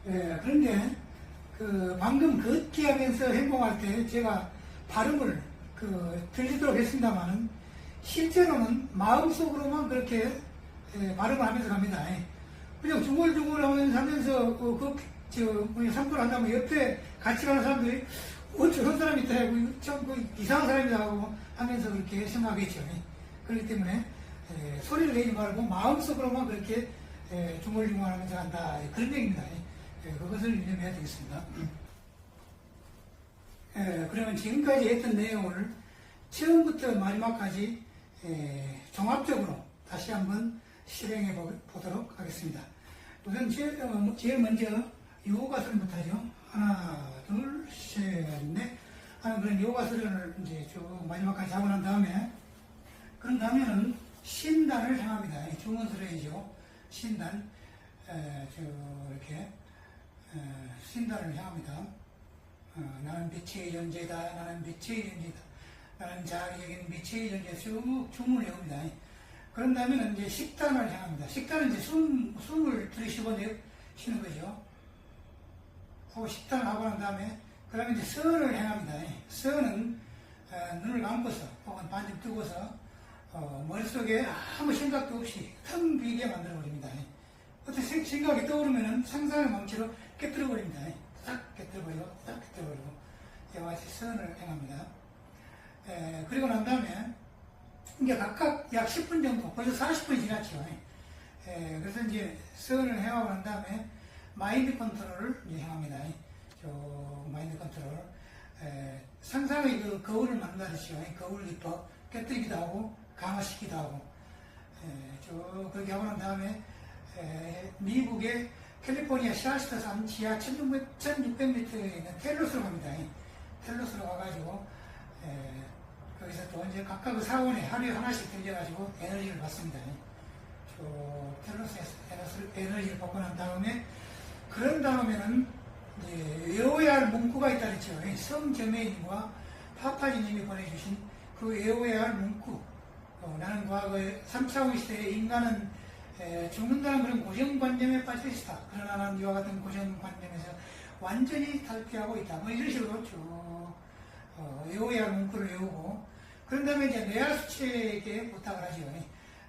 그런데 방금 걷기 하면서 행동할 때 제가 발음을 들리도록 했습니다만은 실제로는 마음속으로만 그렇게 발음을 하면서 갑니다. 그냥 중얼중얼 하면서 산불 한다면 옆에 같이 가는 사람들이 저런 사람이 있다 하고 참 이상한 사람이다 하고 하면서 그렇게 생각하겠죠. 그렇기 때문에 소리를 내지 말고 마음속으로만 그렇게 중얼중얼 하면서 한다. 그런 얘기입니다. 그것을 유념해야 되겠습니다. 그러면 지금까지 했던 내용을 처음부터 마지막까지 종합적으로 다시 한번 실행해 보도록 하겠습니다. 우선 제일 먼저 요가수련부터 하죠. 하나, 둘, 셋, 넷 하는 그런 요가수련을 이제 쭉 마지막까지 하고 난 다음에 그런 다음에는 신단을 향합니다. 중원수련이죠. 신단 이렇게 신단을 향합니다. 나는 빛의 존재다. 나는 빛의 존재다. 나는 자기적인 빛의 존재 쭉 주문을 해옵니다. 그런 다음에는 이제 식단을 향합니다. 식단은 이제 숨을 들이쉬고 내쉬는 거죠. 그 식단을 하고 난 다음에 그 다음에 이제 선을 향합니다. 선은 눈을 감고서 혹은 반쯤 뜨고서 머릿속에 아무 생각도 없이 텅 비게 만들어 버립니다. 어떤 생각이 떠오르면은 상상의 망치로 깨뜨려 버립니다. 딱 깨뜨려 버리고 이와 같이 선을 행합니다. 그리고 난 다음에 이제 각각 약 10분 정도, 벌써 40분이 지났죠. 그래서 이제 선을 행하고 난 다음에 마인드 컨트롤을 이제 행합니다. 마인드 컨트롤. 상상의 거울을 만나듯이요. 거울 리퍼 깨뜨리기도 하고 강화시키기도 하고 쭉 그렇게 하고 난 다음에 미국의 캘리포니아 시아시타 산 지하 1600m에 있는 텔로스로 갑니다. 텔로스로 가가지고 거기서 또 이제 각각 사원에 하루에 하나씩 들려가지고 에너지를 받습니다. 텔로스에서 에너지를 받고 난 다음에 그런 다음에는 이제 외워야 할 문구가 있다 그랬죠. 성점혜님과 파파지님이 보내주신 그 외워야 할 문구. 나는 과거에 3차원 시대에 인간은 죽는다는 그런 고정관념에 빠져 있다. 그러나 나는 이와 같은 고정관념에서 완전히 탈피하고 있다. 뭐 이런 식으로 쭉 외워야 할 문구를 외우고 그런 다음에 이제 내야수체에게 부탁을 하죠.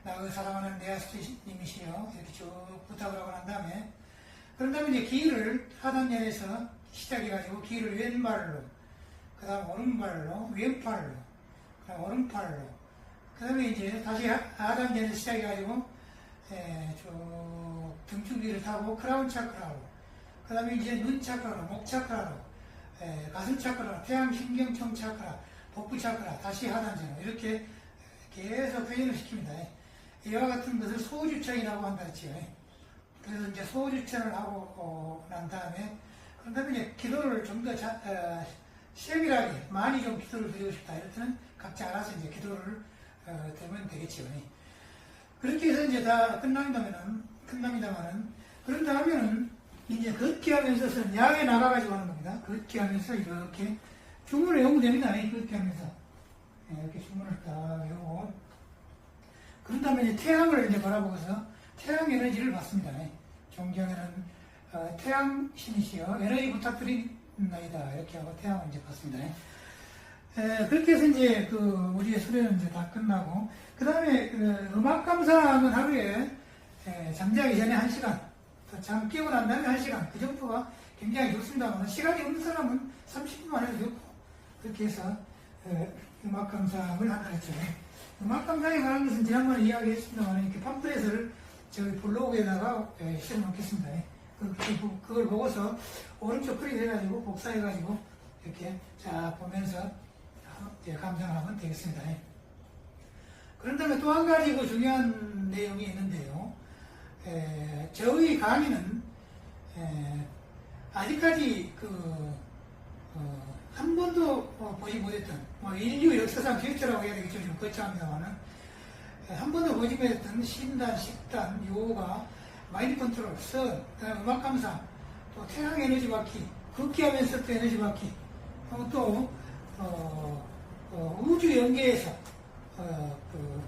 나를 사랑하는 내야수체님이시여 이렇게 쭉 부탁을 하고 난 다음에 그런 다음에 이제 길을 하단연에서 시작해가지고 길을 왼발로 그 다음 오른발로 왼팔로 그 다음 오른팔로 그 다음에 이제 다시 하단연에서 시작해가지고 쭉 등줄기를 타고 크라운 차크라로 그 다음에 이제 눈 차크라로 목 차크라로 가슴 차크라, 태양 신경청 차크라, 복부 차크라, 다시 하단전으로 이렇게 계속 회전을 시킵니다. 이와 같은 것을 소주천이라고 한다 했죠. 그래서 이제 소주천을 하고 난 다음에 그런 다음에 이제 기도를 좀 더 세밀하게 많이 좀 기도를 드리고 싶다. 이럴 때는 각자 알아서 이제 기도를 들으면 되겠죠. 그렇게 해서 이제 다 끝납니다만은 그런 다음에는 이제 걷기 하면서 야외 나가가지고 하는 겁니다. 걷기 하면서 이렇게 주문을 외우면 됩니다. 걷기 하면서. 이렇게 주문을 딱 외우고. 그런 다음에 이제 태양을 이제 바라보고서 태양 에너지를 받습니다. 존경하는 태양 신이시여 에너지 부탁드립니다. 이렇게 하고 태양을 이제 받습니다. 그렇게 해서 이제 우리의 수련은 이제 다 끝나고, 그 다음에 음악 감상은 하루에 잠자기 전에 1시간, 잠 깨고 난 다음에 1시간, 그 정도가 굉장히 좋습니다만, 시간이 없는 사람은 30분만 해도 좋고, 그렇게 해서 음악 감상을 한다 했죠. 음악 감상에 관한 것은 지난번에 이야기했습니다만, 이렇게 팜플렛을 저희 블로그에다가 실어놓겠습니다. 그걸 보고서 오른쪽 클릭 해가지고 복사해가지고 이렇게 자 보면서 감상을 하면 되겠습니다. 그런 다음에 또 한 가지 중요한 내용이 있는데요. 저희 강의는 아직까지 한 번도 보지 못했던 인류 역사상 최초라고 해야 되겠죠. 좀 거창합니다만은 한 번도 보지 못했던 신단, 식단, 요가, 마인드 컨트롤, 선, 그다음에 음악 감상, 또 태양 에너지 받기, 걷기 하면서 또 에너지 받기, 또 우주 연계에서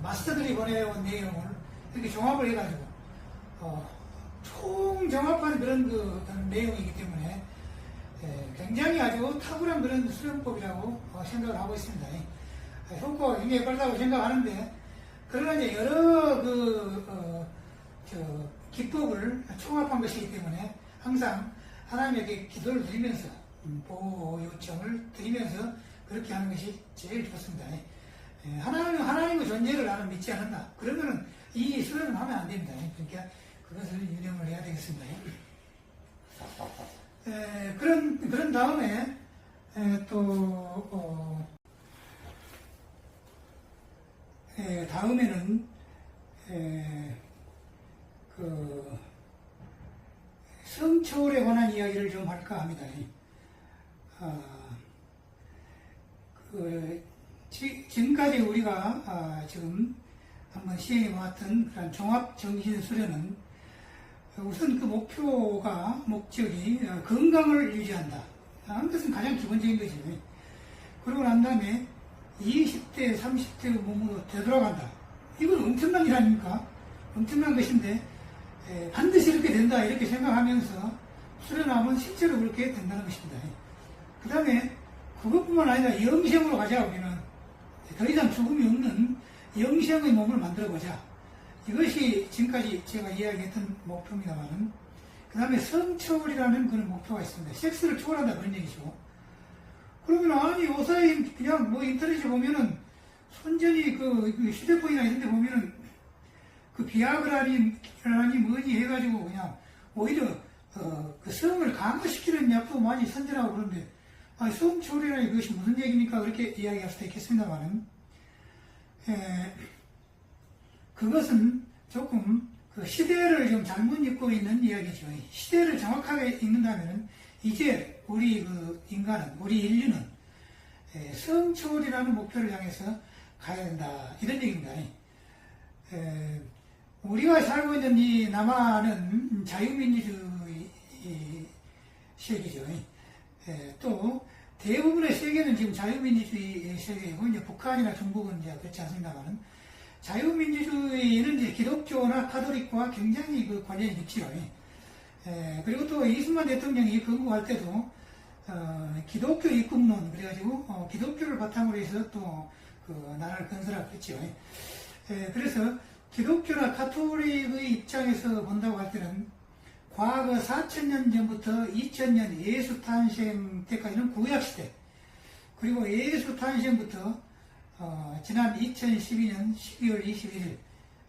마스터들이 보내온 내용을 이렇게 종합을 해가지고 총정합한 그런 내용이기 때문에 굉장히 아주 탁월한 그런 수련법이라고 생각을 하고 있습니다. 효과가 굉장히 빠르다고 생각하는데, 그러나 이제 여러 기법을 총합한 것이기 때문에 항상 하나님에게 기도를 드리면서 보호 요청을 드리면서 그렇게 하는 것이 제일 좋습니다. 하나님의 존재를 나는 믿지 않는다. 그러면은 이 수련을 하면 안 됩니다. 그러니까 그것을 유념을 해야 되겠습니다. 그런 다음에 다음에는 성초월에 관한 이야기를 좀 할까 합니다. 지금까지 우리가 지금 한번 시행해 왔던 그런 종합정신수련은 우선 그 목적이 건강을 유지한다 하는 것은 가장 기본적인 거죠. 그러고 난 다음에 20대, 30대 몸으로 되돌아간다. 이건 엄청난 일 아닙니까? 엄청난 것인데 반드시 이렇게 된다 이렇게 생각하면서 수련하면 실제로 그렇게 된다는 것입니다. 그 다음에 그것뿐만 아니라 영생으로 가자. 우리는 더 이상 죽음이 없는 영생의 몸을 만들어보자. 이것이 지금까지 제가 이야기했던 목표입니다만은, 그 다음에 성초월이라는 그런 목표가 있습니다. 섹스를 초월한다 그런 얘기죠. 그러면 아니 요사이 그냥 인터넷에 보면은 손전이 그 휴대폰이나 이런 데 보면은 그 비아그라니 뭐니 해가지고 그냥 오히려 그 성을 강화시키는 약도 많이 선전하고 그런데, 성초월이라는 것이 무슨 얘기입니까? 그렇게 이야기할 수도 있겠습니다만은, 그것은 조금 그 시대를 좀 잘못 읽고 있는 이야기죠. 시대를 정확하게 읽는다면 이제 우리 우리 인류는 성초월이라는 목표를 향해서 가야 된다 이런 얘기입니다. 우리가 살고 있는 이 남한은 자유민주주의 세계죠. 또 대부분의 세계는 지금 자유민주주의 세계이고, 이제 북한이나 중국은 이제 그렇지 않습니다만은, 자유민주주의는 이제 기독교나 카톨릭과 굉장히 관련이 있지요. 그리고 또 이승만 대통령이 건국할 때도 기독교 입국론 그래가지고 기독교를 바탕으로 해서 또 나라를 건설하고 했죠. 그래서 기독교나 카톨릭의 입장에서 본다고 할 때는 과거 4,000년 전부터 2000년 예수 탄생 때까지는 구약시대, 그리고 예수 탄생부터 지난 2012년 12월 21일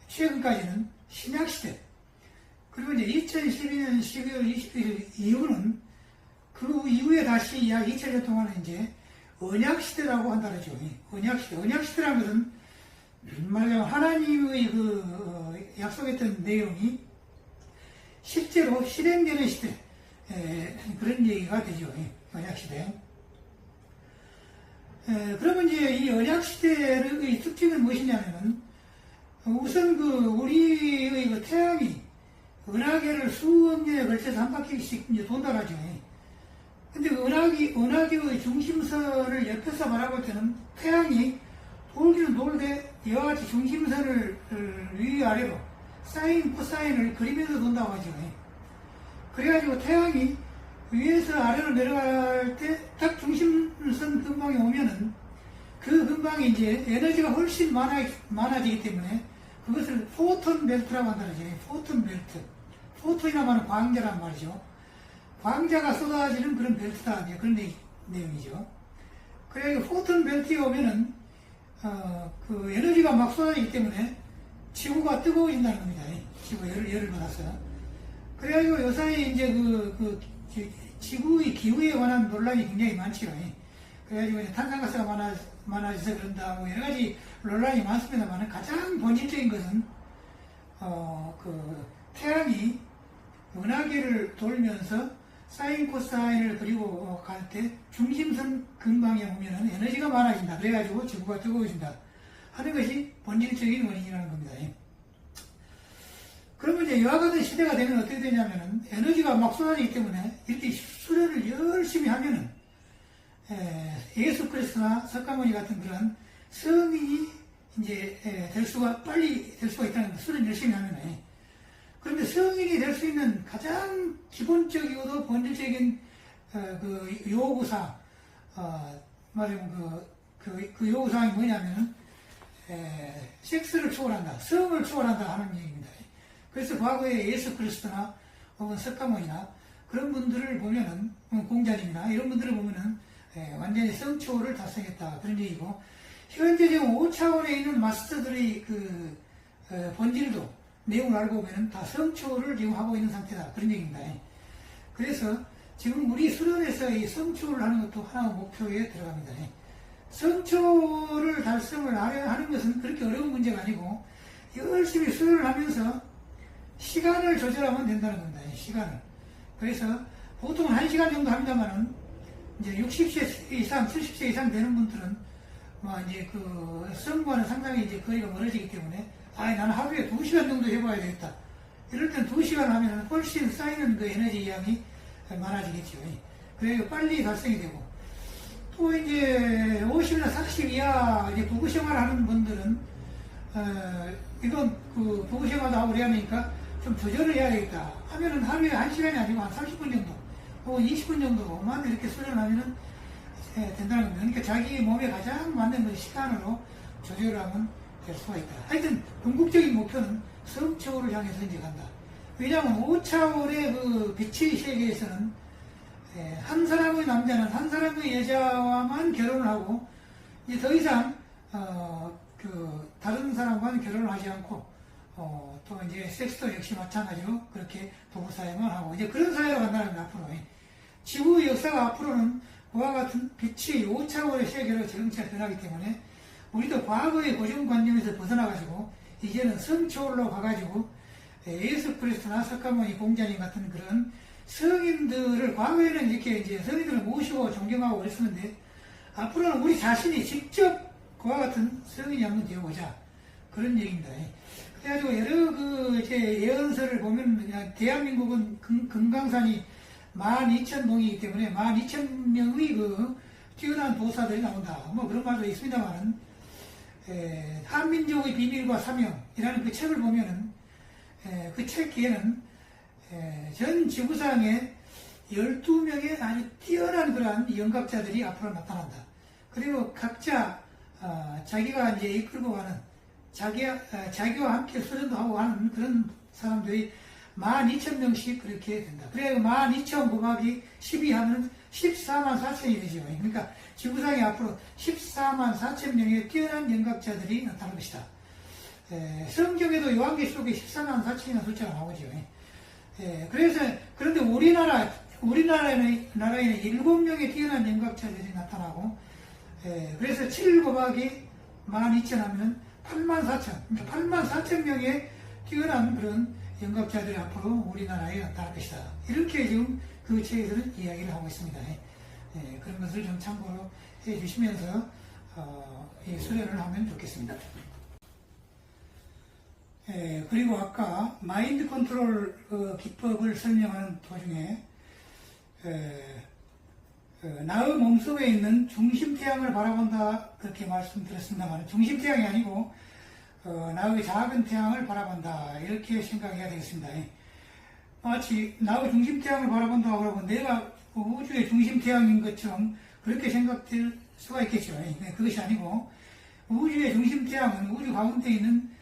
최근까지는 신약시대, 그리고 이제 2012년 12월 21일 이후는 그 이후에 다시 약 2000년 동안은 이제 언약시대라고 한다죠. 언약시대라는 것은 말하자면 하나님의 약속했던 내용이 실제로 실행되는 시대, 그런 얘기가 되죠. 언약시대. 그러면 이제 이 언약시대의 특징은 무엇이냐면은, 우선 우리의 태양이 은하계를 수억 년에 걸쳐서 한 바퀴씩 이제 돈다라죠. 근데 은하계의 중심선을 옆에서 바라볼 때는 태양이 돌기는 돌되 이와 같이 중심선을 위아래로 사인, 코사인을 그리면서 돈다고 하죠. 그래가지고 태양이 위에서 아래로 내려갈 때 딱 중심선 근방에 오면은 그 근방에 이제 에너지가 훨씬 많아지기 때문에 그것을 포톤 벨트라고 한다는 거죠. 포톤 벨트. 포톤이라고 하는 광자란 말이죠. 광자가 쏟아지는 그런 벨트다. 그런 내용이죠. 그래, 포톤 벨트에 오면은, 그 에너지가 막 쏟아지기 때문에 지구가 뜨거워진다는 겁니다. 지구 열을 받아서. 그래가지고 요사이 이제 지구의 기후에 관한 논란이 굉장히 많지요. 그래가지고 이제 탄산가스가 많아져서 그런다, 뭐 여러 가지 논란이 많습니다만, 가장 본질적인 것은, 태양이 은하계를 돌면서 사인, 코사인을 그리고 갈 때 중심선 근방에 오면은 에너지가 많아진다. 그래가지고 지구가 뜨거워진다 하는 것이 본질적인 원인이라는 겁니다. 그러면 이제 이와 같은 시대가 되면 어떻게 되냐면은 에너지가 막 쏟아지기 때문에 이렇게 수련을 열심히 하면은 예수 그리스도나 석가모니 같은 그런 성인이 이제 빨리 될 수가 있다는 거. 수련 열심히 하면은 그런데 성인이 될 수 있는 가장 기본적이고도 본질적인 그 요구사항, 말하자면 그 요구사항이 뭐냐면은 섹스를 초월한다, 성을 초월한다 하는 얘기입니다. 그래서 과거에 예수 그리스도나 혹은 석가모니나 그런 분들을 보면은, 공자님이나 이런 분들을 보면은 완전히 성초월을 달성했다 그런 얘기고, 현재 지금 5차원에 있는 마스터들의 그 본질도 내용을 알고 보면 다 성초월을 지금 하고 있는 상태다 그런 얘기입니다. 그래서 지금 우리 수련에서 이 성초월을 하는 것도 하나의 목표에 들어갑니다. 성초월을 달성을 하는 것은 그렇게 어려운 문제가 아니고, 열심히 수련을 하면서 시간을 조절하면 된다는 겁니다. 시간을. 그래서 보통 1시간 정도 합니다만은, 이제 60세 이상, 70세 이상 되는 분들은, 이제 그 성과는 상당히 이제 거리가 멀어지기 때문에, 나는 하루에 2시간 정도 해봐야 되겠다. 이럴 땐 2시간 하면 훨씬 쌓이는 그 에너지 양이 많아지겠죠. 그래서 빨리 달성이 되고, 또 이제 50이나 40 이하 이제 부부 생활 하는 분들은, 이건 그 부부 생활도 하고 그래야 하니까 좀 조절을 해야 되겠다 하면은 하루에 1시간이 아니고 한 30분 정도, 혹은 20분 정도만 이렇게 수련하면은 된다는 겁니다. 그러니까 자기 몸에 가장 맞는 그 시간으로 조절을 하면 될 수가 있다. 하여튼, 궁극적인 목표는 성초월을 향해서 이제 간다. 왜냐하면 5차원의 그 빛의 세계에서는 한 사람의 남자는 한 사람의 여자와만 결혼을 하고, 이제 더 이상, 다른 사람과는 결혼을 하지 않고, 또 이제 섹스도 역시 마찬가지로 그렇게 부부 사회만 하고, 이제 그런 사회로 간다는 겁니다, 앞으로. 지구의 역사가 앞으로는 그와 같은 빛의 5차원의 세계로 자동차 변하기 때문에, 우리도 과거의 고정관념에서 벗어나가지고, 이제는 성초월로 가가지고, 예수 그리스도나 석가모니 공자님 같은 그런 성인들을, 과거에는 이렇게 이제 성인들을 모시고 존경하고 그랬었는데, 앞으로는 우리 자신이 직접 그와 같은 성인이 한번 되어보자. 그런 얘기입니다. 그래가지고 여러 제 예언서를 보면, 대한민국은 금강산이 12,000봉이기 때문에 12,000명의 뛰어난 도사들이 나온다. 그런 말도 있습니다만은, 한민족의 비밀과 사명이라는 그 책을 보면은, 그 책 뒤에는 전 지구상에 12명의 아주 뛰어난 그러한 영각자들이 앞으로 나타난다. 그리고 각자 자기가 이제 이끌고 가는 자기와 함께 수련도 하고 하는 그런 사람들이 12,000명씩 그렇게 된다. 그래 12,000 곱하기 12 하면 14만 4천이 되죠. 그러니까 지구상에 앞으로 14만 4천 명의 뛰어난 영각자들이 나타날 것이다. 성경에도 요한계시록에 14만 4천이라는 숫자가 나오죠. 그래서, 그런데 우리나라에는 7명의 뛰어난 영각자들이 나타나고, 그래서 7 곱하기 12,000 하면 8만 4천, 그러니까 8만 4천 명의 뛰어난 그런 영각자들이 앞으로 우리나라에 나타날 것이다. 이렇게 지금 그 책에서는 이야기를 하고 있습니다. 그런 것을 좀 참고로 해 주시면서, 이 수련을 하면 좋겠습니다. 그리고 아까 마인드 컨트롤 기법을 설명하는 도중에 나의 몸속에 있는 중심태양을 바라본다 그렇게 말씀드렸습니다만, 중심태양이 아니고 나의 작은 태양을 바라본다 이렇게 생각해야 되겠습니다. 마치 나의 중심태양을 바라본다고 하고 내가 우주의 중심태양인 것처럼 그렇게 생각될 수가 있겠죠. 그것이 아니고 우주의 중심태양은 우주 가운데 있는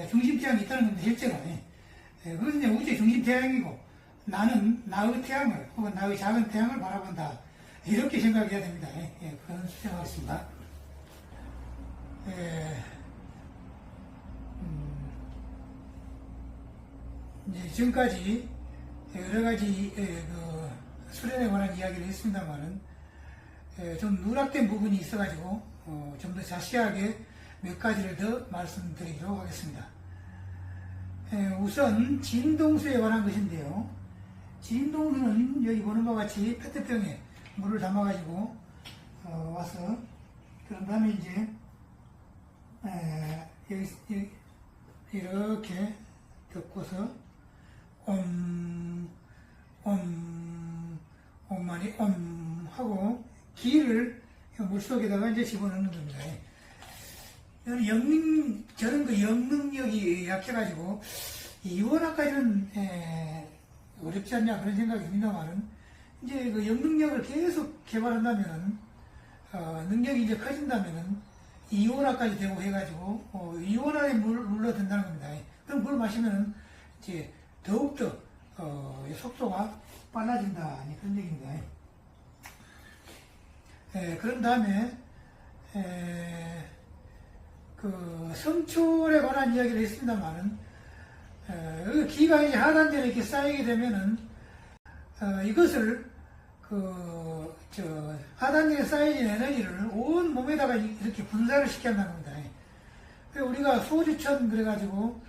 중심태양이 있다는 겁니다. 실제로. 그것은 이제 우주의 중심태양이고, 나는 나의 태양을, 혹은 나의 작은 태양을 바라본다. 이렇게 생각해야 됩니다. 그런 수정하겠습니다. 이제 지금까지 여러 가지 수련에 관한 이야기를 했습니다만은, 좀 누락된 부분이 있어가지고, 좀 더 자세하게 몇 가지를 더 말씀드리도록 하겠습니다. 우선 진동수에 관한 것인데요. 진동수는 여기 보는 바와 같이 페트병에 물을 담아가지고 와서, 그런 다음에 이제 여기 이렇게 덮고서 엄만이 하고 기를 물속에다가 이제 집어넣는 겁니다. 저는 그 영능력이 약해가지고 이원화까지는 어렵지 않냐 그런 생각이 듭니다만은 이제 그 영능력을 계속 개발한다면은 능력이 이제 커진다면은 이온화까지 되고 해가지고 이온화에 물러 든다는 겁니다. 그럼 물 마시면은 이제 더욱더 속도가 빨라진다 그런 얘기입니다. 그런 다음에 그 성철에 관한 이야기를 했습니다만은 기가 이제 하단전에 이렇게 쌓이게 되면은 이것을 하단전에 쌓여진 에너지를 온 몸에다가 이렇게 분산을 시켜야 한다는 겁니다. 우리가 소주천 그래가지고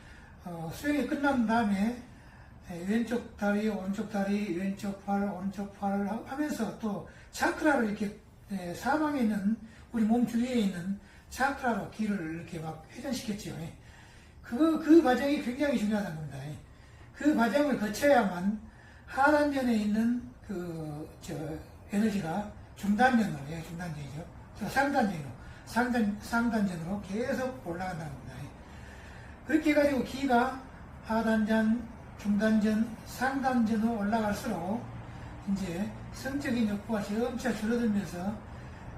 수행이 끝난 다음에 왼쪽 다리, 오른쪽 다리, 왼쪽 팔, 오른쪽 팔을 하면서 또 차크라로 이렇게 사방에 있는 우리 몸 주위에 있는 차크라로 기를 이렇게 막 회전시켰죠. 그 과정이 굉장히 중요하다는 겁니다. 그 과정을 거쳐야만 하단전에 있는 에너지가 중단전으로, 중단전이죠. 상단전으로 계속 올라간다는 겁니다. 그렇게 해가지고 기가 하단전, 중단전, 상단전으로 올라갈수록 이제 성적인 욕구가 점차 줄어들면서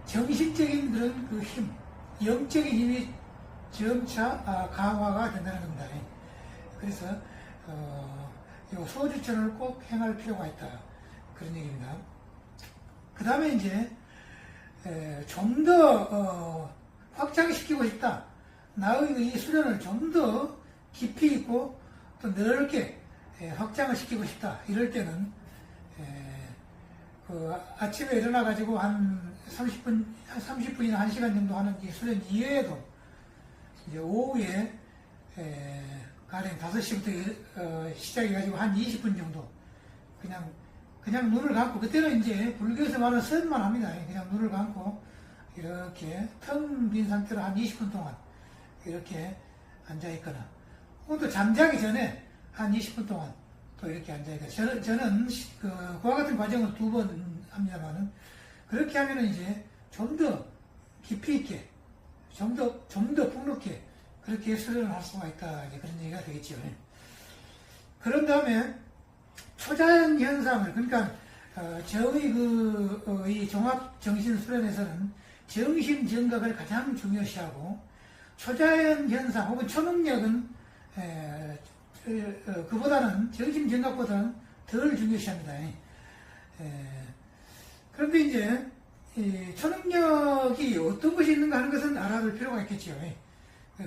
정신적인 그런 그 힘, 영적인 힘이 점차 강화가 된다는 겁니다. 그래서 이 소주천을 꼭 행할 필요가 있다 그런 얘기입니다. 그 다음에 이제 좀 더 확장시키고 싶다. 나의 이 수련을 좀 더 깊이 있고 또 넓게 확장을 시키고 싶다. 이럴 때는 아침에 일어나 가지고 한 30분이나 1시간 정도 하는 이 수련 이외에도 이제 오후에 가령 5시부터 시작해가지고 한 20분 정도 그냥 눈을 감고, 그때는 이제 불교에서 말하는 선만 합니다. 그냥 눈을 감고 이렇게 텅 빈 상태로 한 20분 동안 이렇게 앉아있거나, 또 잠자기 전에 한 20분 동안 또 이렇게 앉아있거나, 저는 그와 같은 과정을 2번 합니다만은, 그렇게 하면은 이제 좀 더 깊이 있게, 좀 더 풍부하게 그렇게 수련을 할 수가 있다. 이제 그런 얘기가 되겠죠. 그런 다음에 초자연 현상을, 그러니까 저의 이 종합 정신 수련에서는 정신 정각을 가장 중요시하고, 초자연 현상 혹은 초능력은 그보다는 정신 정각보다는 덜 중요시합니다. 그런데 이제 이 초능력이 어떤 것이 있는가 하는 것은 알아둘 필요가 있겠죠.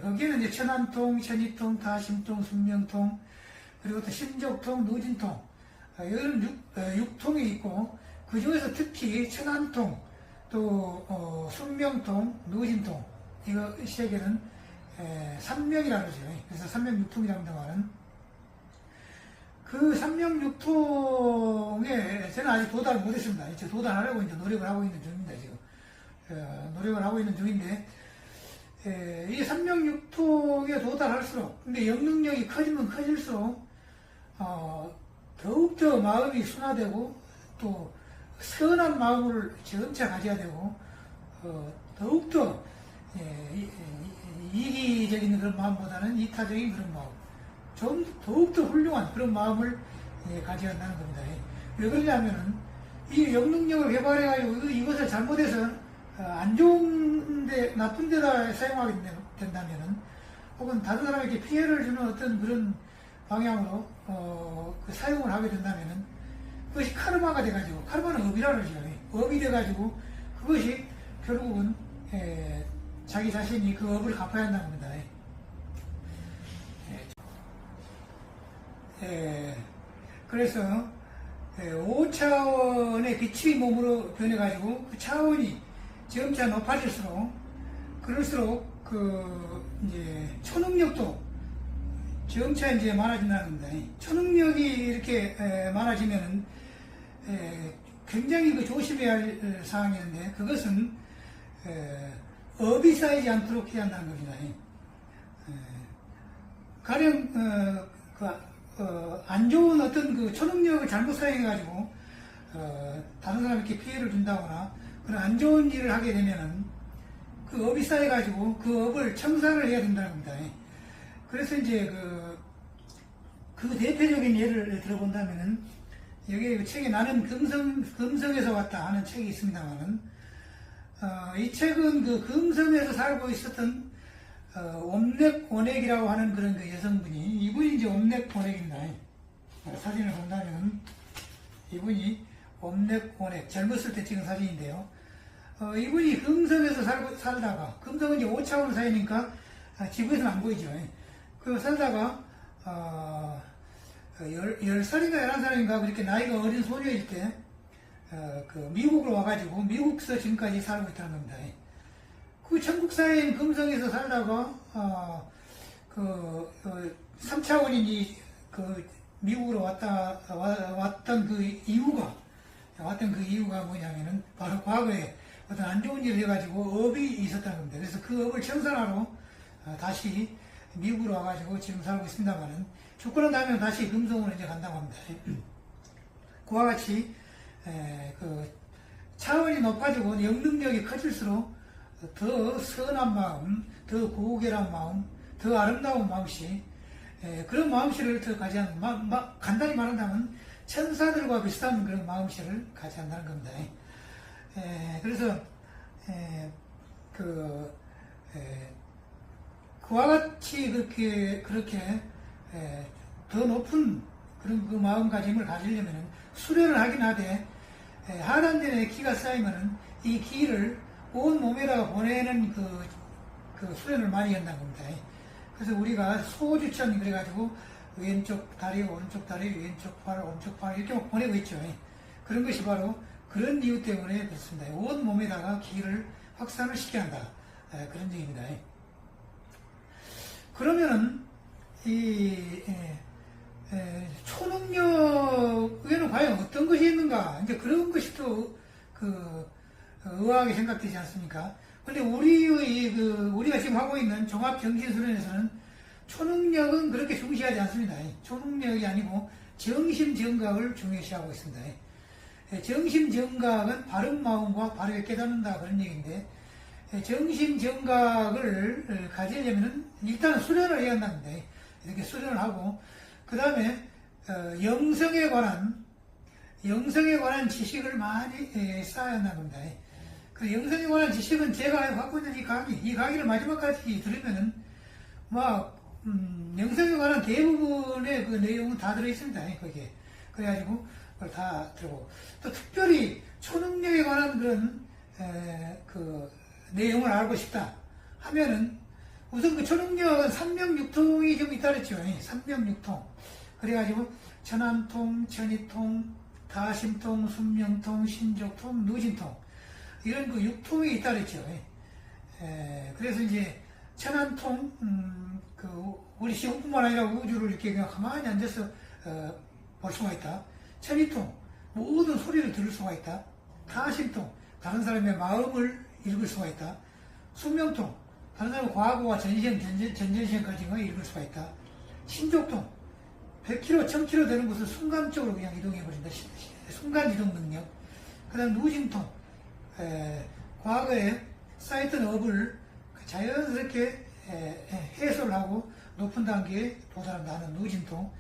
거기에는 이제 천안통, 천이통, 다심통, 숙명통, 그리고 또 심족통, 누진통, 이런 6통이 있고, 그 중에서 특히 천안통, 또 숙명통, 누진통, 이거 시에게는 삼명이라고 그러죠. 그래서 삼명육통이라고 한다고는, 그 삼명육통에 저는 아직 도달을 못했습니다. 이제 도달하려고 이제 노력을 하고 있는 중입니다. 지금 노력을 하고 있는 중인데, 이 삼명육통에 도달할수록, 근데 영능력이 커지면 커질수록 더욱더 마음이 순화되고 또 선한 마음을 점차 가져야 되고, 더욱더 이기적인 그런 마음보다는 이타적인 그런 마음, 좀 더욱더 훌륭한 그런 마음을 가져야 한다는 겁니다. 왜 그러냐면은 이 영능력을 개발해가지고 이것을 잘못해서 안 좋은데, 나쁜 데다 사용하게 된다면은, 혹은 다른 사람에게 피해를 주는 어떤 그런 방향으로 그 사용을 하게 된다면은, 그것이 카르마가 돼가지고, 카르마는 업이라 그러죠. 업이 돼가지고 그것이 결국은 자기 자신이 그 업을 갚아야 한다는 겁니다. 그래서 5차원의 빛의 몸으로 변해가지고 그 차원이 점차 높아질수록, 그럴수록 이제 초능력도 점차 이제 많아진다는 겁니다. 초능력이 이렇게 많아지면은 굉장히 조심해야 할 사항이었는데, 그것은 업이 쌓이지 않도록 해야 한다는 겁니다. 가령 안 좋은 어떤 그 초능력을 잘못 사용해가지고 다른 사람에게 피해를 준다거나 그런 안 좋은 일을 하게 되면은 그 업이 쌓여가지고 그 업을 청산을 해야 된다는 겁니다. 그래서 이제 그 대표적인 예를 들어본다면은, 여기 책에 나는 금성에서 왔다 하는 책이 있습니다만은, 이 책은 그 금성에서 살고 있었던, 옴렉고넥이라고 하는 그런 그 여성분이, 이분이 이제 옴렉고넥입니다. 사진을 본다면, 이분이 옴렉고넥, 젊었을 때 찍은 사진인데요. 이분이 금성에서 살다가, 금성은 이제 5차원 사이니까, 지구에서는 안 보이죠. 그 살다가, 10살인가 11살인가 그렇게 나이가 어린 소녀일 때, 그 미국으로 와가지고 미국에서 지금까지 살고 있다는 겁니다. 그 천국사회인 금성에서 살다가, 3차원인 그 미국으로 왔던 그 이유가 뭐냐면은 바로 과거에 어떤 안 좋은 일을 해가지고 업이 있었다는 겁니다. 그래서 그 업을 청산하러 다시 미국으로 와가지고 지금 살고 있습니다만은 죽고 나면 다시 금성으로 이제 간다고 합니다. 그와 같이 그 차원이 높아지고 영능력이 커질수록 더 선한 마음, 더 고결한 마음, 더 아름다운 마음씨, 그런 마음씨를 더 가지한, 간단히 말한다면 천사들과 비슷한 그런 마음씨를 가지한다는 겁니다. 그래서 그와 같이 그렇게 더 높은 그런 그 마음가짐을 가지려면 수련을 하긴 하되, 하단전에 기가 쌓이면은 이 기를 온 몸에다가 보내는 그 수련을 많이 한다는 겁니다. 그래서 우리가 소주천 그래가지고 왼쪽 다리, 오른쪽 다리, 왼쪽 팔, 오른쪽 팔 이렇게 막 보내고 있죠. 그런 것이 바로 그런 이유 때문에 그렇습니다. 온 몸에다가 기를 확산을 시켜야 한다. 그런 얘기입니다. 그러면은 초능력에는 과연 어떤 것이 있는가? 이제 그런 것이 또 의아하게 생각되지 않습니까? 근데 우리가 지금 하고 있는 종합정신수련에서는 초능력은 그렇게 중시하지 않습니다. 초능력이 아니고 정심정각을 중요시하고 있습니다. 정심정각은 바른 마음과 바르게 깨닫는다 그런 얘기인데, 정심정각을 가지려면 일단 수련을 해야 한다는데, 이렇게 수련을 하고 그 다음에 영성에 관한 지식을 많이 쌓아야 한다는 겁니다. 그 영성에 관한 지식은 제가 갖고 있는 이 강의를 마지막까지 들으면은 영성에 관한 대부분의 그 내용은 다 들어있습니다. 거기에. 그래가지고 그걸 다 들고, 또 특별히 초능력에 관한 그런 그 내용을 알고 싶다 하면은, 우선 그 초능력은 삼명육통이 좀 있다 그랬죠. 삼명육통. 그래가지고 천안통, 천이통, 다심통, 순명통, 신족통, 누진통, 이런 그 육통이 있다 그랬죠. 그래서 이제 천안통, 우리 시공뿐만 아니라 우주를 이렇게 그냥 가만히 앉아서 볼 수가 있다. 천이통, 모든 소리를 들을 수가 있다. 다심통, 다른 사람의 마음을 읽을 수가 있다. 순명통, 다른 사람의 과거와 전전시행까지 읽을 수가 있다. 신족통, 100km, 1000km 되는 곳을 순간적으로 그냥 이동해버린다. 순간 이동 능력. 그 다음 누진통, 과거에 쌓였던 업을 자연스럽게 해소를 하고 높은 단계에 도달한다는 누진통.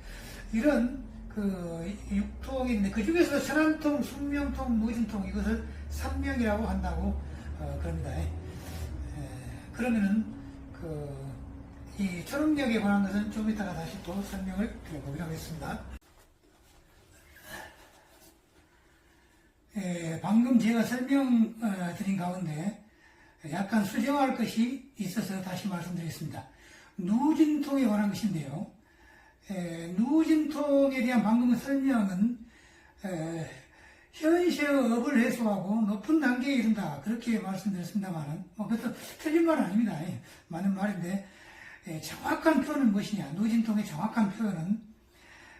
이런 그 육통인데, 그 중에서 천안통, 순명통, 누진통, 이것을 삼명이라고 한다고 그럽니다. 그러면은 이 초능력에 관한 것은 좀 이따가 다시 또 설명을 드려보기로 하겠습니다. 방금 제가 설명드린 가운데 약간 수정할 것이 있어서 다시 말씀드리겠습니다. 누진통에 관한 것인데요. 누진통에 대한 방금 설명은 현시의 업을 해소하고 높은 단계에 이른다, 그렇게 말씀드렸습니다만은, 그것도 틀린 말은 아닙니다. 맞는 말인데, 정확한 표현은 무엇이냐? 누진통의 정확한 표현은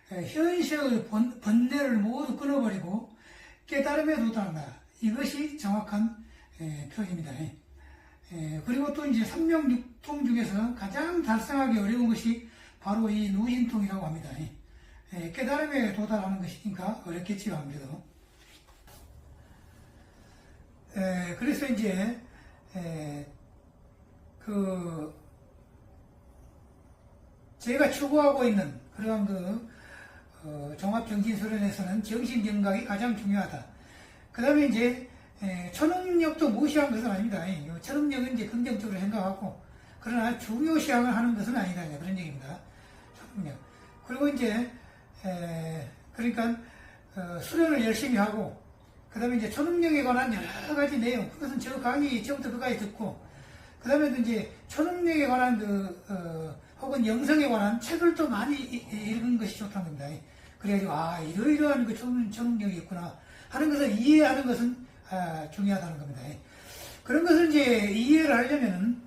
현시의 번뇌를 모두 끊어버리고 깨달음에 도달한다. 이것이 정확한 표현입니다. 그리고 또 이제 삼명육통 중에서 가장 달성하기 어려운 것이 바로 이 누진통이라고 합니다. 깨달음에 도달하는 것이니까 어렵겠지요, 아무래도. 그래서 이제 제가 추구하고 있는 그러한 종합정신수련에서는 정신건강이 가장 중요하다. 그 다음에 이제 초능력도 무시한 것은 아닙니다. 초능력은 이제 긍정적으로 생각하고 그러나 중요시하는 하는 것은 아니다. 그런 얘기입니다. 초능력. 그리고 이제 그러니까 수련을 열심히 하고 그 다음에 이제 초능력에 관한 여러 가지 내용 그것은 저 강의 처음부터 끝까지 듣고 그 다음에 이제 초능력에 관한 혹은 영성에 관한 책을 또 많이 읽은 것이 좋다는 겁니다. 그래가지고 이러이러한 그 초능력이 있구나 하는 것을 이해하는 것은 중요하다는 겁니다. 그런 것을 이제 이해를 하려면은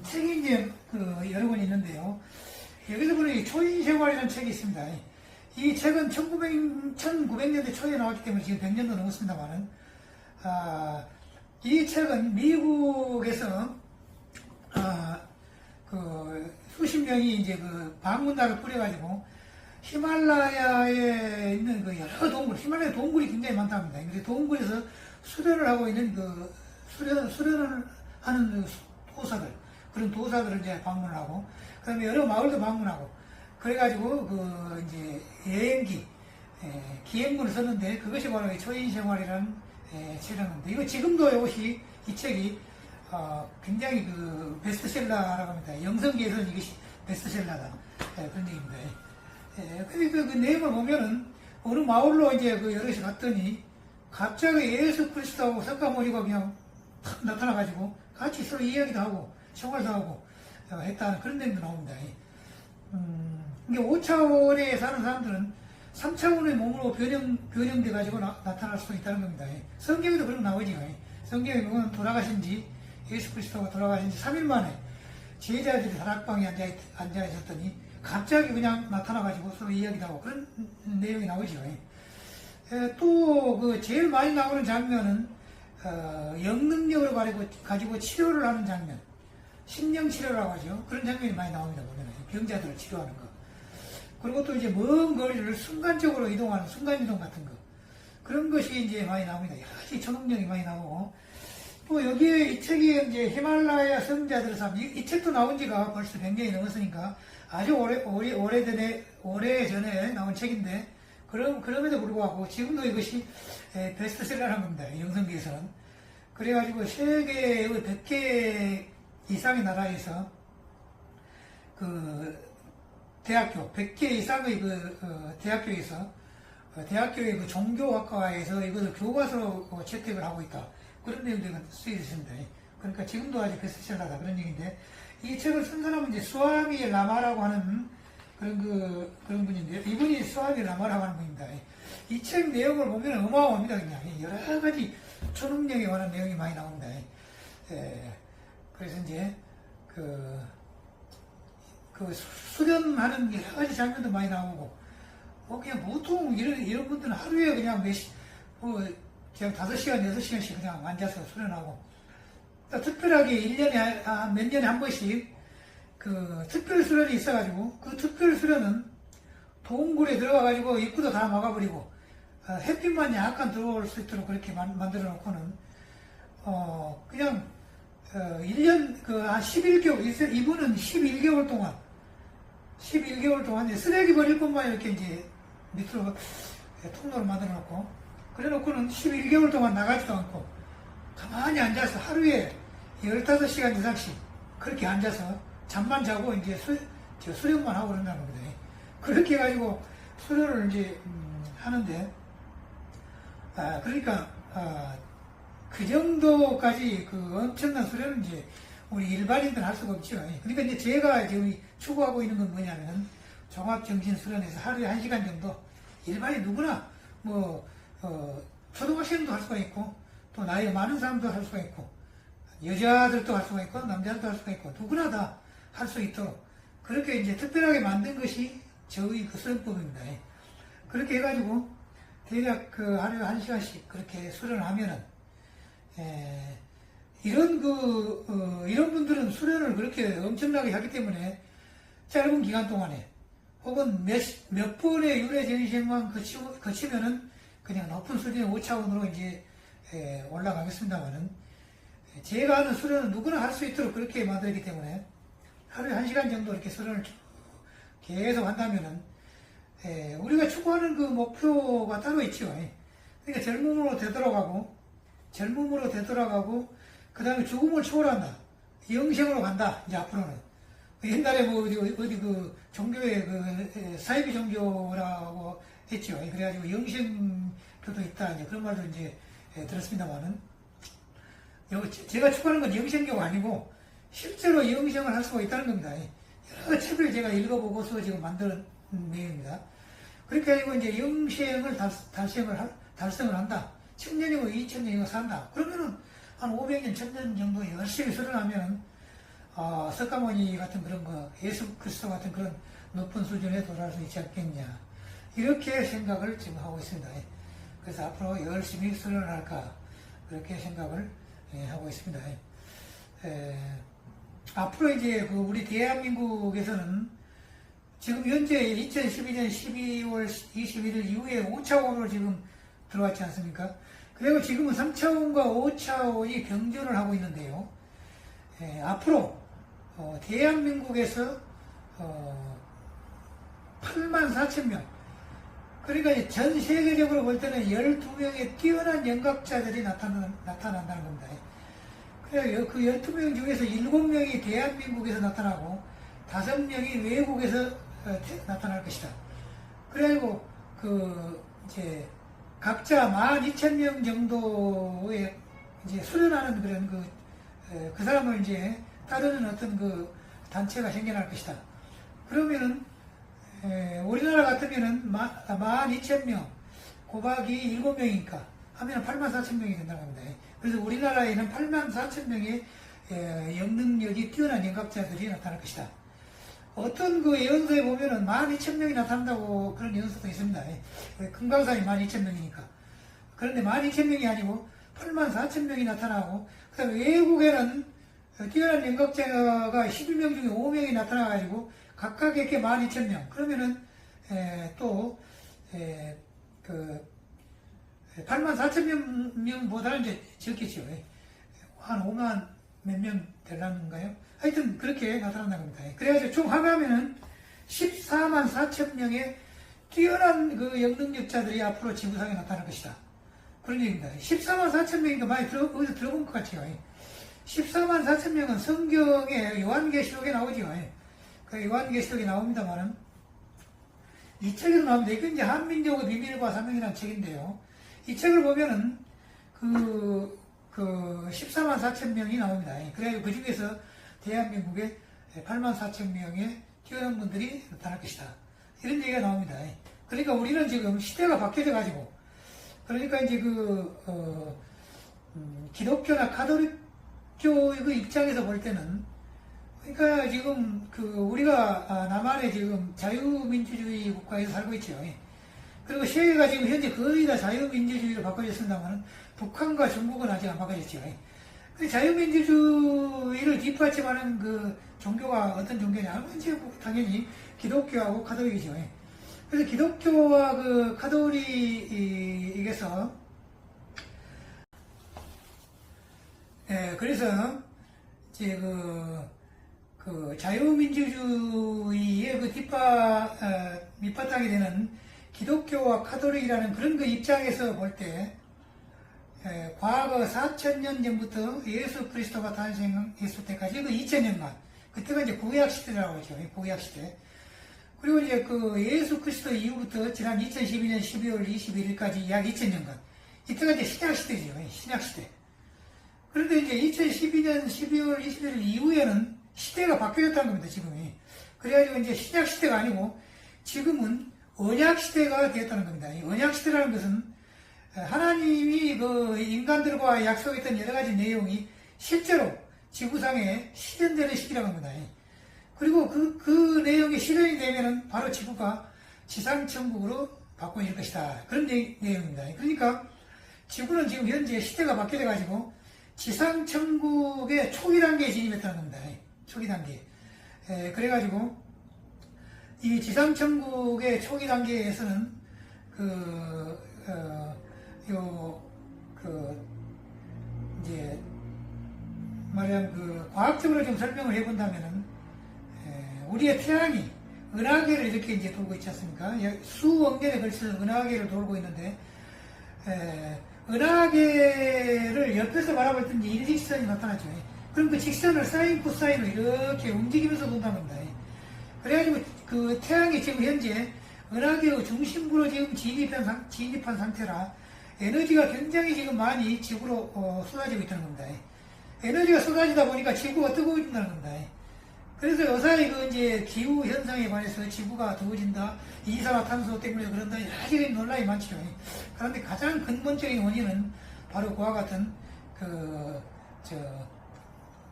책이 이제 여러 권 있는데요. 여기서 보는 초인생활이라는 책이 있습니다. 이 책은 1900년대 초에 나왔기 때문에 지금 100년도 넘었습니다만은, 이 책은 미국에서, 수십 명이 이제 방문단을 꾸려가지고, 히말라야에 있는 여러 동굴, 히말라야 동굴이 굉장히 많답니다. 그래서 동굴에서 수련을 하고 있는 수련을 하는 도사들, 그런 도사들을 이제 방문을 하고, 그 다음에 여러 마을도 방문하고, 그래가지고, 이제, 여행기, 기행문을 썼는데, 그것이 바로 초인생활이라는 책이었는데, 이거 지금도 이것이, 이 책이, 굉장히 베스트셀러라고 합니다. 영성계에서는 이것이 베스트셀러다. 그런 얘기입니다. 그러니까 그 내용을 보면은, 어느 마을로 이제 여럿이 갔더니, 갑자기 예수 그리스도하고 석가모니가 그냥 탁 나타나가지고, 같이 서로 이야기도 하고, 생활도 하고, 했다는 그런 내용도 나옵니다. 이게 5차원에 사는 사람들은 3차원의 몸으로 변형돼가지고 나타날 수 있다는 겁니다. 성경에도 그런 거 나오죠. 성경에 보면 돌아가신 지, 예수 그리스도가 돌아가신 지 3일 만에 제자들이 다락방에 앉아 있었더니 갑자기 그냥 나타나가지고 서로 이야기도 하고 그런 내용이 나오죠. 또 제일 많이 나오는 장면은 영능력을 가지고 치료를 하는 장면. 심령치료라고 하죠. 그런 장면이 많이 나옵니다. 보면 병자들을 치료하는 거. 그리고 또 이제 먼 거리를 순간적으로 이동하는 순간이동 같은 거. 그런 것이 이제 많이 나옵니다. 여러 가지 초능력이 많이 나오고. 또 여기에 이 책이 이제 히말라야 성자들의 삶. 이 책도 나온 지가 벌써 100년이 넘었으니까 아주 오래전에 나온 책인데, 그럼에도 불구하고 지금도 이것이 베스트셀러라는 겁니다. 영성계에서는. 그래가지고 세계의 100개 이상의 나라에서 대학교 100개 이상의 대학교에서 대학교의 종교학과에서 이것을 교과서로 채택을 하고 있다. 그런 내용들이 쓰여 있습니다. 그러니까 지금도 아주 베스트셀러다 그런 얘기인데, 이 책을 쓴 사람은 이제 스와미 라마라고 하는 그런 분인데요. 이분이 스와미 라마라고 하는 분입니다. 이 책 내용을 보면 어마어마합니다. 그냥 여러 가지 초능력에 관한 내용이 많이 나옵니다. 그래서 이제 수련하는 여러 가지 장면도 많이 나오고, 그냥 보통 이런 분들은 하루에 그냥 그냥 5시간, 6시간씩 그냥 앉아서 수련하고, 또 특별하게 1년에, 몇 년에 한 번씩 특별 수련이 있어가지고, 그 특별 수련은 동굴에 들어가가지고 입구도 다 막아버리고, 햇빛만 약간 들어올 수 있도록 그렇게 만들어 놓고는, 그냥 1년, 한 11개월, 이분은 11개월 동안 쓰레기 버릴 것만 이렇게 이제 밑으로 통로를 만들어 놓고, 그래 놓고는 11개월 동안 나가지도 않고, 가만히 앉아서 하루에 15시간 이상씩 그렇게 앉아서 잠만 자고 이제 수련만 하고 그런다는 겁니다. 그렇게 해가지고 수련을 이제 하는데, 그러니까, 그 정도까지 엄청난 수련은 이제 우리 일반인들은 할 수가 없죠. 그러니까 이제 제가 지금 추구하고 있는 건 뭐냐면, 종합정신수련에서 하루에 1시간 정도, 일반인 누구나, 초등학생도 할 수가 있고, 또 나이 많은 사람도 할 수가 있고, 여자들도 할 수가 있고, 남자들도 할 수가 있고, 누구나 다 할 수 있도록, 그렇게 이제 특별하게 만든 것이 저의 수련법입니다. 그렇게 해가지고, 대략 하루에 1시간씩 그렇게 수련을 하면은, 이런 분들은 수련을 그렇게 엄청나게 하기 때문에 짧은 기간 동안에 혹은 몇 번의 유래전시행만 거치면은 그냥 높은 수준의 5차원으로 이제 올라가겠습니다만은, 제가 하는 수련은 누구나 할 수 있도록 그렇게 만들기 때문에 하루에 1시간 정도 이렇게 수련을 계속 한다면은 우리가 추구하는 그 목표가 따로 있죠. 그러니까 젊음으로 되돌아가고, 그 다음에 죽음을 초월한다. 영생으로 간다, 이제 앞으로는. 옛날에 뭐, 어디 그, 종교에 그, 사이비 종교라고 했죠. 그래가지고 영생교도 있다, 이제 그런 말도 이제 들었습니다만은. 제가 추구하는 건 영생교가 아니고, 실제로 영생을 할 수가 있다는 겁니다. 여러 책을 제가 읽어보고서 지금 만든 내용입니다. 그렇게 해가지고 이제 영생을 달성을 한다. 1000년이고 2000년이고 산다. 그러면은 한 500년, 1000년 정도 열심히 수련하면, 석가모니 같은 그런 거, 예수 그리스도 같은 그런 높은 수준에 도달할 수 있지 않겠냐. 이렇게 생각을 지금 하고 있습니다. 그래서 앞으로 열심히 수련을 할까. 그렇게 생각을 하고 있습니다. 앞으로 이제 그 우리 대한민국에서는 지금 현재 2012년 12월 21일 이후에 5차원으로 지금 들어왔지 않습니까? 그리고 지금은 3차원과 5차원이 병존을 하고 있는데요. 앞으로 대한민국에서 84,000명, 그러니까 전 세계적으로 볼 때는 12명의 뛰어난 연각자들이 나타난다는 겁니다. 그래서 그 12명 중에서 7명이 대한민국에서 나타나고 5명이 외국에서 나타날 것이다. 그래가지고 이제 각자 12,000명 정도의 이제 수련하는 그런 그 사람을 이제 따르는 어떤 그 단체가 생겨날 것이다. 그러면은 우리나라 같으면은 12,000명 곱하기 7명이니까 하면 84,000명이 된다고 합니다. 그래서 우리나라에는 84,000명의 영능력이 뛰어난 연각자들이 나타날 것이다. 어떤 그 예언서에 보면은 12,000명이 나타난다고 그런 예언서도 있습니다. 금강산이 12,000명이니까. 그런데 12,000명이 아니고 84,000명이 나타나고, 그 다음에 외국에는 뛰어난 연각자가 11명 중에 5명이 나타나가지고 각각에게 12,000명. 그러면은, 또, 84,000명보다는 이제 적겠죠. 한 5만 몇 명 되려는가요? 하여튼 그렇게 나타난다는 겁니다. 그래가지고 총 하면은 14만 4천 명의 뛰어난 그 영능력자들이 앞으로 지구상에 나타날 것이다. 그런 얘기입니다. 14만 4천 명이니까 많이 어디서 들어본 것 같아요. 14만 4천 명은 성경에 요한계시록에 나오죠. 그 요한계시록에 나옵니다만은 이 책에도 나옵니다. 이게 이제 한민족의 비밀과 사명이라는 책인데요. 이 책을 보면은 그 14만 4천 명이 나옵니다. 그래서 그 중에서 대한민국에 8만 4천 명의 뛰어난 분들이 나타날 것이다. 이런 얘기가 나옵니다. 그러니까 우리는 지금 시대가 바뀌어져 가지고, 그러니까 이제 기독교나 가톨릭교의 입장에서 볼 때는, 그러니까 지금 우리가 남한에 지금 자유민주주의 국가에서 살고 있죠. 그리고 세계가 지금 현재 거의 다 자유민주주의로 바꿔졌습니다만 북한과 중국은 아직 안 바꿔졌죠. 자유민주주의를 뒷받침하는 그 종교가 어떤 종교냐? 당연히 기독교하고 가톨릭이죠. 그래서 기독교와 그 가톨릭에서 그래서 이제 그 자유민주주의의 그 밑바탕이 되는 기독교와 가톨릭이라는 그런 그 입장에서 볼 때, 과거 4,000년 전부터 예수 그리스도가 탄생했을 때까지 그 2,000년간, 그때가 이제 구약시대라고 하죠. 구약시대. 그리고 이제 그 예수 그리스도 이후부터 지난 2012년 12월 21일까지 약 2,000년간, 이때가 이제 신약시대죠. 신약시대. 그런데 이제 2012년 12월 21일 이후에는 시대가 바뀌었다는 겁니다, 지금이. 그래가지고 이제 신약시대가 아니고, 지금은 언약시대가 되었다는 겁니다. 이 언약시대라는 것은 하나님이 그 인간들과 약속했던 여러 가지 내용이 실제로 지구상에 실현되는 시기라고 합니다. 그리고 그 내용이 실현이 되면은 바로 지구가 지상천국으로 바꿔질 것이다. 그런 내용입니다. 그러니까 지구는 지금 현재 시대가 바뀌어가지고 지상천국의 초기 단계에 진입했다는 겁니다. 초기 단계. 그래가지고 이 지상천국의 초기 단계에서는 이제 말하자면 과학적으로 좀 설명을 해본다면은 우리의 태양이 은하계를 이렇게 이제 돌고 있지 않습니까? 수억 년에 걸쳐서 은하계를 돌고 있는데, 은하계를 옆에서 바라볼 때 이제 일직선이 나타나죠. 그럼 그 직선을 사인, 코사인으로 이렇게 움직이면서 본다는 겁니다. 그래가지고 그 태양이 지금 현재 은하계의 중심부로 지금 진입한 상태라 에너지가 굉장히 지금 많이 지구로 쏟아지고 있다는 겁니다. 에너지가 쏟아지다 보니까 지구가 뜨거워진다는 겁니다. 그래서 요사이 그 이제 기후 현상에 관해서 지구가 더워진다, 이산화탄소 때문에 그런다, 여러 가지 논란이 많죠. 그런데 가장 근본적인 원인은 바로 그와 같은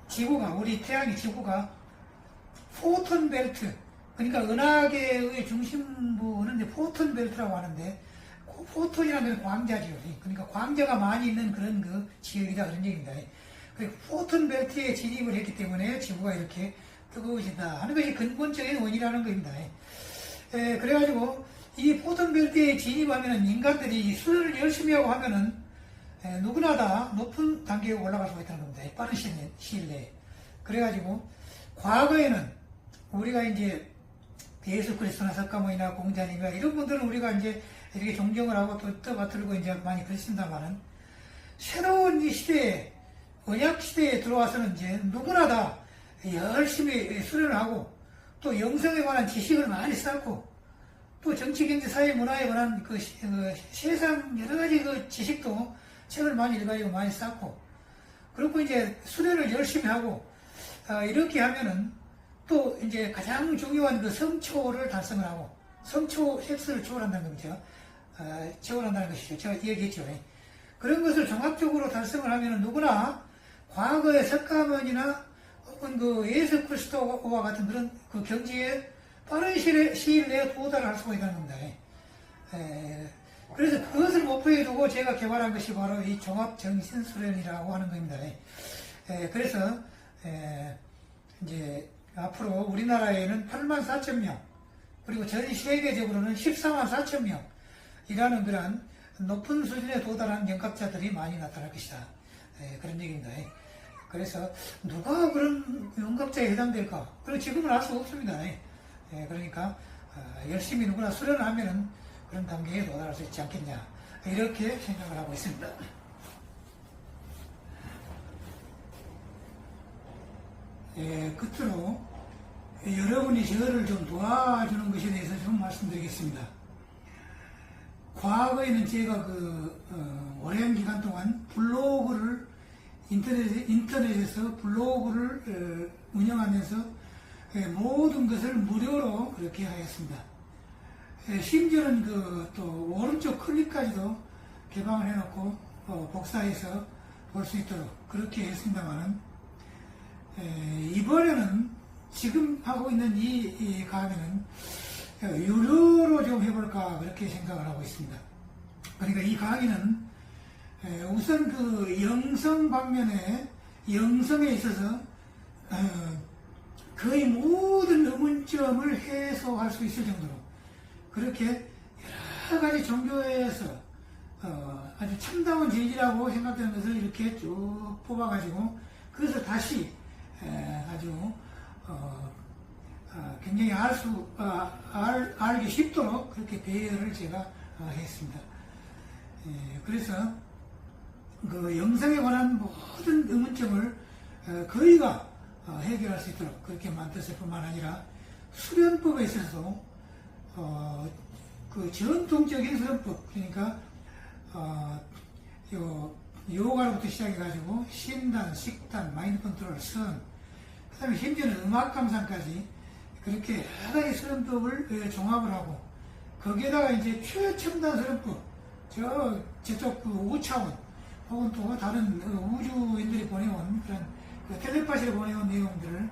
지구가, 우리 태양의 지구가 포톤 벨트, 그러니까 은하계의 중심부는 이제 포톤 벨트라고 하는데, 포톤이라는 광자죠. 그러니까 광자가 많이 있는 그런 그 지역이다, 그런 얘기입니다. 그리고 포톤 벨트에 진입을 했기 때문에 지구가 이렇게 뜨거워진다 하는 것이 근본적인 원인이라는 겁니다. 그래가지고 이 포톤 벨트에 진입하면은 인간들이 수련을 열심히 하고 하면은 누구나 다 높은 단계에 올라갈 수가 있다는 겁니다. 빠른 시일 내에. 그래가지고 과거에는 우리가 이제 예수 그리스도나 석가모니나 공자님이나 이런 분들은 우리가 이제 이렇게 존경을 하고 또 떠받들고 이제 많이 그랬습니다만은 새로운 이 시대에, 언약 시대에 들어와서는 이제 누구나 다 열심히 수련을 하고 또 영성에 관한 지식을 많이 쌓고 또 정치, 경제, 사회, 문화에 관한 그 세상 여러 가지 그 지식도 책을 많이 읽어가지고 많이 쌓고 그렇고 이제 수련을 열심히 하고 이렇게 하면은 또 이제 가장 중요한 그 성초를 달성을 하고 성초 섹스를 초월한다는 거죠. 초월한다는 것이죠. 제가 얘기했죠. 그런 것을 종합적으로 달성을 하면은 누구나 과거의 석가모니나 혹은 그 예수 그리스도와 같은 그런 그 경지에 빠른 시일 내에 도달을 할 수가 있다는 겁니다. 그래서 그것을 목표에 두고 제가 개발한 것이 바로 이 종합정신수련이라고 하는 겁니다. 그래서 이제 앞으로 우리나라에는 8만 4천 명, 그리고 전 세계적으로는 14만 4천 명이라는 그런 높은 수준에 도달한 영각자들이 많이 나타날 것이다. 그런 얘기입니다. 그래서 누가 그런 영각자에 해당될까? 그리고 지금은 알 수 없습니다. 그러니까 열심히 누구나 수련을 하면은 그런 단계에 도달할 수 있지 않겠냐, 이렇게 생각을 하고 있습니다. 끝으로 여러분이 저를 좀 도와주는 것에 대해서 좀 말씀드리겠습니다. 과거에는 제가 오랜 기간 동안 블로그를 인터넷에서 블로그를 운영하면서 모든 것을 무료로 그렇게 하였습니다. 심지어는 또 오른쪽 클릭까지도 개방을 해놓고 복사해서 볼 수 있도록 그렇게 했습니다만은 이번에는 지금 하고 있는 이 강의는 유료로 좀 해볼까 그렇게 생각을 하고 있습니다. 그러니까 이 강의는 우선 그 영성 방면에, 영성에 있어서 거의 모든 의문점을 해소할 수 있을 정도로 그렇게 여러 가지 종교에서 아주 참다운 진리라고 생각되는 것을 이렇게 쭉 뽑아가지고 그것을 다시 아주 굉장히 알기 쉽도록 그렇게 배열을 제가 했습니다. 그래서 그 영성에 관한 모든 의문점을 거의가 해결할 수 있도록 그렇게 만들었을 뿐만 아니라 수련법에 있어서도 그 전통적인 수련법, 그러니까 요가로부터 시작해가지고 신단, 식단, 마인드 컨트롤, 선, 그 다음에 심지어는 음악 감상까지 그렇게 여러 가지 수련법을 종합을 하고 거기에다가 이제 최첨단 수련법, 저쪽 그 5차원 혹은 또 다른 우주인들이 보내온 그런 텔레파시를 보내온 내용들을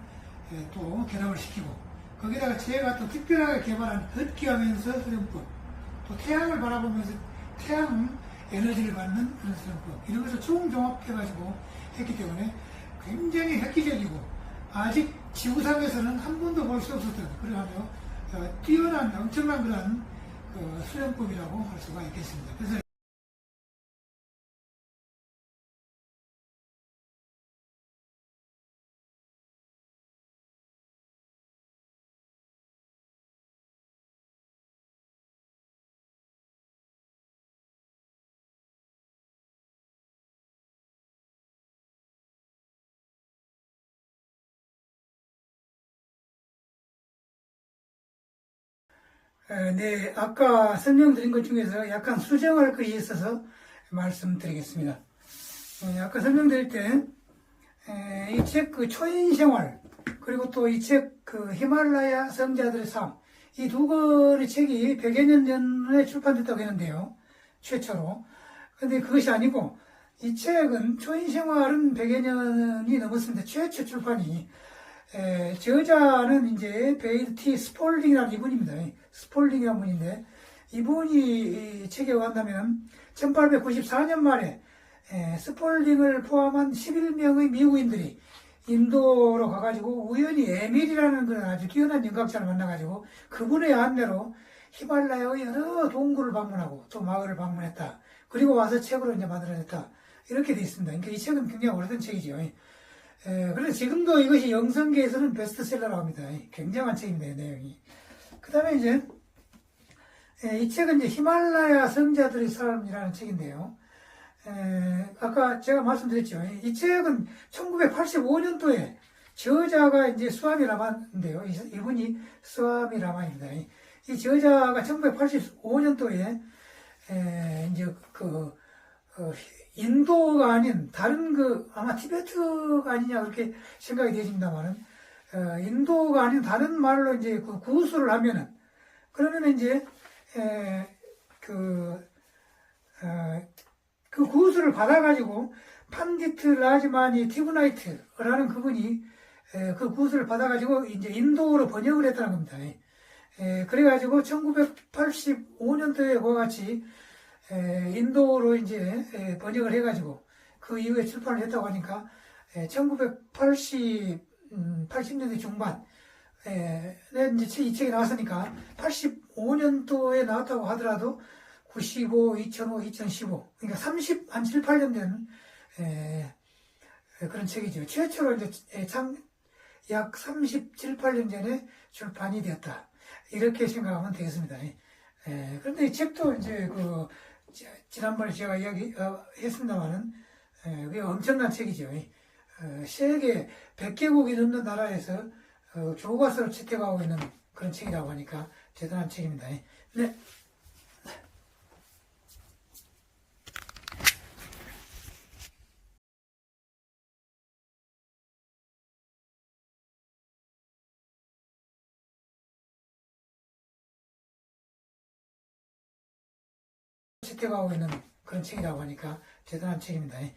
또 결합을 시키고 거기다가 제가 또 특별하게 개발한 흡기하면서 수련법, 또 태양을 바라보면서 태양 에너지를 받는 그런 수련법, 이런 것을 총종합해가지고 했기 때문에 굉장히 획기적이고 아직 지구상에서는 한 번도 볼 수 없었던 그러하며 뛰어난 엄청난 그런 수련법이라고 할 수가 있겠습니다. 그래서 네, 아까 설명드린 것 중에서 약간 수정할 것이 있어서 말씀드리겠습니다. 아까 설명드릴 때, 이 책 그 초인생활, 그리고 또 이 책 그 히말라야 성자들의 삶, 이 두 권의 책이 100여 년 전에 출판됐다고 했는데요. 최초로. 근데 그것이 아니고, 이 책은, 초인생활은 100여 년이 넘었습니다. 최초 출판이. 저자는 이제 베일 T. 스폴딩이라는 이분입니다. 스폴딩이라는 분인데, 이분이 이 책에 왔다면 1894년 말에 스폴딩을 포함한 11명의 미국인들이 인도로 가가지고 우연히 에밀이라는 그런 아주 뛰어난 연각자를 만나가지고 그분의 안내로 히말라야의 여러 동굴을 방문하고 또 마을을 방문했다. 그리고 와서 책으로 이제 만들어냈다. 이렇게 돼 있습니다. 그러니까 이 책은 굉장히 오래된 책이죠. 그런데 지금도 이것이 영성계에서는 베스트셀러라고 합니다. 굉장한 책입니다, 내용이. 그 다음에 이제, 이 책은 이제 히말라야 성자들의 삶이라는 책인데요. 아까 제가 말씀드렸죠. 이 책은 1985년도에 저자가 이제 스와미 라마인데요. 이분이 스와미 라마입니다. 이 저자가 1985년도에, 이제 인도가 아닌 다른 아마 티베트가 아니냐 그렇게 생각이 되십니다만은, 인도가 아닌 다른 말로 이제 그 구술을 하면은, 그러면 이제, 그 구술을 받아가지고, 판디트 라즈마니 티브나이트라는 그분이, 그 구술을 받아가지고 이제 인도로 번역을 했다는 겁니다. 그래가지고 1985년도에 그와 같이, 인도로 이제 번역을 해가지고 그 이후에 출판을 했다고 하니까 1980년대 중반 이제 이 책이 나왔으니까 85년도에 나왔다고 하더라도 95, 2005, 2015 그러니까 7, 8년 된 그런 책이죠. 최초로 이제 약 37, 8년 전에 출판이 되었다. 이렇게 생각하면 되겠습니다. 그런데 이 책도 이제 지난번에 제가 이야기했습니다만은, 그게 엄청난 책이죠. 세계 100개국이 넘는 나라에서 교과서로 채택하고 있는 그런 책이라고 하니까 대단한 책입니다. 네. 채택하고 있는 그런 책이라고 하니까 대단한 책입니다. 네.